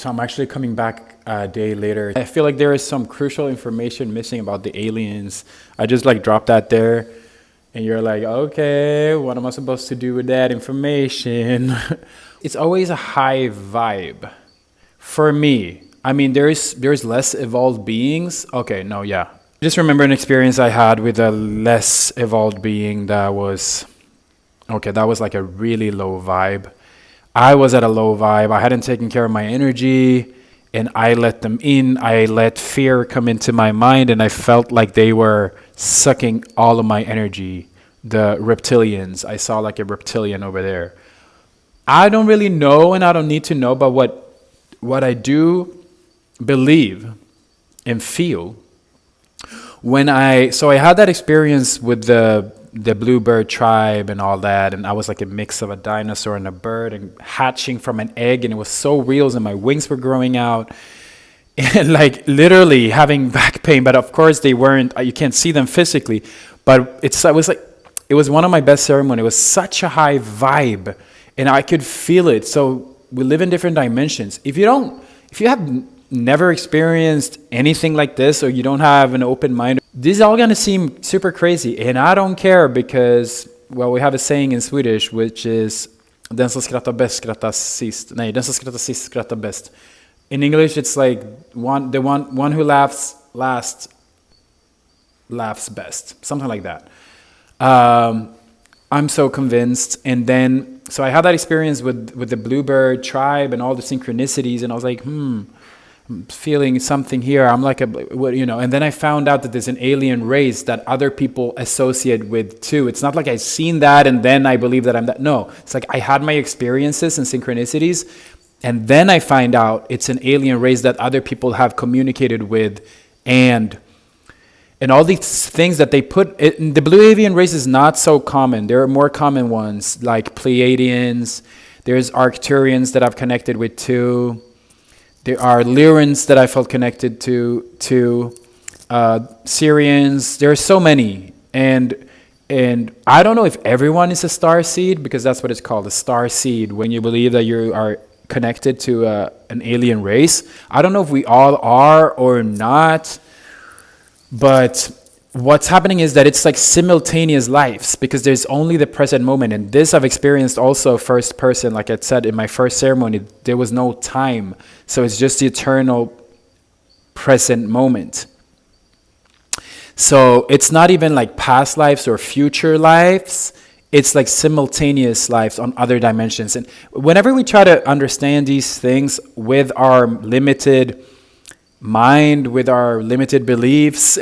So I'm actually coming back a day later. I feel like there is some crucial information missing about the aliens. I just like dropped that there, and you're like, okay, what am I supposed to do with that information? It's always a high vibe for me. I mean, there's less evolved beings. Okay, no, yeah. I just remember an experience I had with a less evolved being that was okay. That was like a really low vibe. I was at a low vibe. I hadn't taken care of my energy and I let them in. I let fear come into my mind and I felt like they were sucking all of my energy. The reptilians. I saw like a reptilian over there. I don't really know and I don't need to know, but what I do believe and feel when I had that experience with the bluebird tribe and all that, and I was like a mix of a dinosaur and a bird and hatching from an egg, and it was so real and my wings were growing out and like literally having back pain, but of course they weren't, you can't see them physically, but it was one of my best ceremonies. It was such a high vibe and I could feel it. So we live in different dimensions. If you have never experienced anything like this or you don't have an open mind, this is all going to seem super crazy. And I don't care because, well, we have a saying in Swedish which is den som skrattar bäst skrattar sist. Nej, den som skrattar sist skrattar bäst. In English it's like one who laughs last laughs best. Something like that. I'm so convinced. And then so I had that experience with the bluebird tribe and all the synchronicities, and I was like, I'm feeling something here. I'm like and then I found out that there's an alien race that other people associate with too. It's not like I've seen that and then I believe that I'm that. No, it's like I had my experiences and synchronicities, and then I find out it's an alien race that other people have communicated with, and all these things that they put. The blue avian race is not so common. There are more common ones like Pleiadians. There's Arcturians that I've connected with too. There are Lyrans that I felt connected to Syrians. There are so many, and I don't know if everyone is a star seed, because that's what it's called, a star seed. When you believe that you are connected to an alien race, I don't know if we all are or not. But what's happening is that it's like simultaneous lives, because there's only the present moment. And this I've experienced also first person. Like I said, in my first ceremony, there was no time. So it's just the eternal present moment. So it's not even like past lives or future lives. It's like simultaneous lives on other dimensions. And whenever we try to understand these things with our limited mind, with our limited beliefs,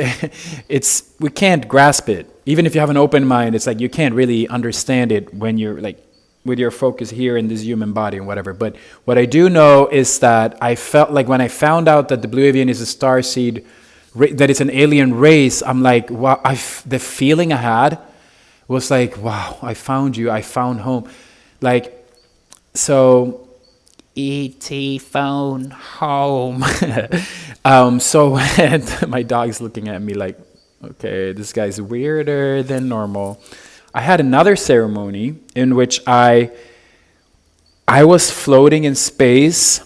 we can't grasp it. Even if you have an open mind, it's like you can't really understand it when you're like with your focus here in this human body and whatever. But what I do know is that I felt like when I found out that the blue avian is a star seed, that it's an alien race, I'm like, wow, the feeling I had was like, wow, I found you, I found home. Like, so E.T. phone home. So when my dog's looking at me like, okay, this guy's weirder than normal. I had another ceremony in which I was floating in space.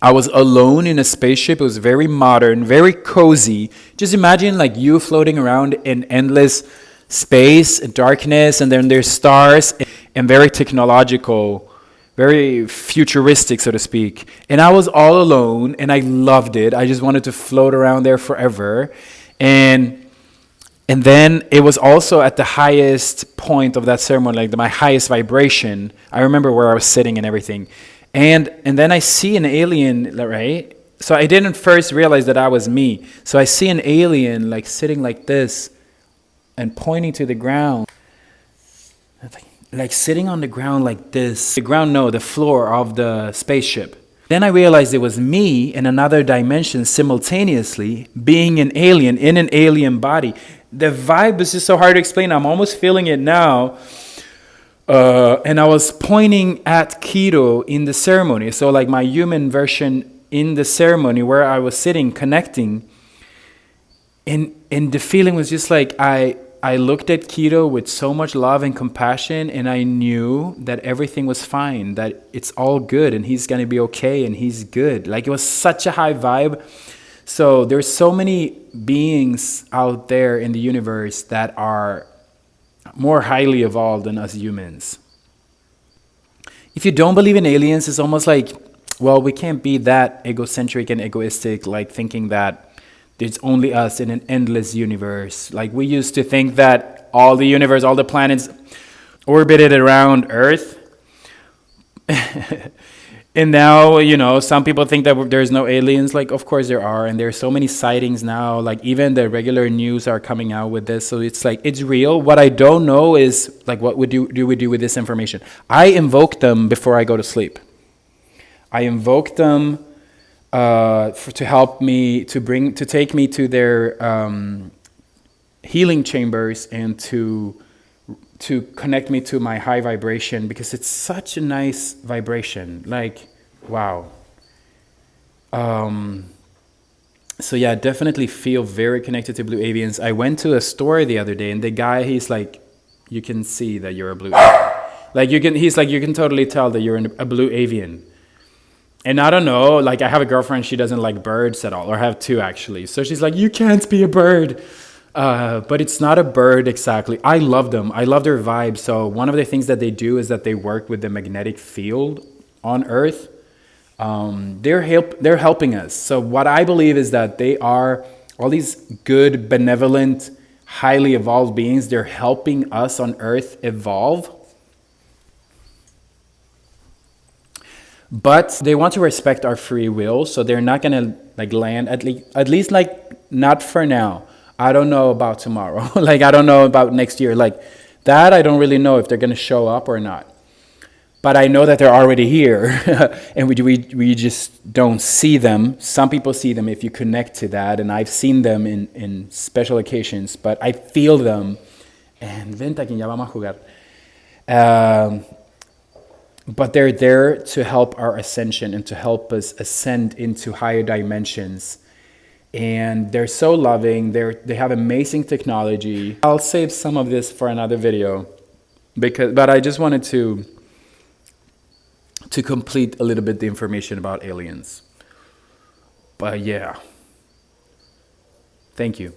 I was alone in a spaceship. It was very modern, very cozy. Just imagine like you floating around in endless space, darkness, and then there's stars, and very technological, very futuristic, so to speak. And I was all alone, and I loved it. I just wanted to float around there forever. And then it was also at the highest point of that ceremony, like my highest vibration. I remember where I was sitting and everything. And then I see an alien, right? So I didn't first realize that I was me. So I see an alien like sitting like this and pointing to the ground. Like sitting on the ground like this. The ground, no, the floor of the spaceship. Then I realized it was me in another dimension simultaneously, being an alien in an alien body. The vibe is just so hard to explain. I'm almost feeling it now. And I was pointing at Kiro in the ceremony. So like my human version in the ceremony where I was sitting, connecting. And the feeling was just like I looked at keto with so much love and compassion, and I knew that everything was fine, that it's all good, and he's gonna be okay, and he's good. Like, it was such a high vibe. So there's so many beings out there in the universe that are more highly evolved than us humans. If you don't believe in aliens, it's almost like, well, we can't be that egocentric and egoistic, like thinking that there's only us in an endless universe. Like, we used to think that all the universe, all the planets orbited around Earth. And now, some people think that there's no aliens. Like, of course there are. And there's so many sightings now. Like, even the regular news are coming out with this. So it's like, it's real. What I don't know is, like, what do we do with this information? I invoke them before I go to sleep. I invoke them to help me, to take me to their healing chambers, and to connect me to my high vibration, because it's such a nice vibration. Like, wow. So yeah, definitely feel very connected to blue avians. I went to a store the other day, and the guy, he's like, you can see that you're a blue avian. Like, he's like, you can totally tell that you're a blue avian. And I don't know, like, I have a girlfriend, she doesn't like birds at all, or I have two actually. So she's like, you can't be a bird. But it's not a bird exactly. I love them. I love their vibe. So one of the things that they do is that they work with the magnetic field on Earth. They're helping us. So what I believe is that they are all these good, benevolent, highly evolved beings. They're helping us on Earth evolve. But they want to respect our free will, so they're not gonna like land at least like not for now. I don't know about tomorrow. Like, I don't know about next year. Like, that I don't really know if they're gonna show up or not. But I know that they're already here, and we just don't see them. Some people see them if you connect to that, and I've seen them in special occasions. But I feel them. And vente aquí, ya vamos a jugar. But they're there to help our ascension and to help us ascend into higher dimensions. And they're so loving. They have amazing technology. I'll save some of this for another video, but I just wanted to complete a little bit the information about aliens. But yeah, thank you.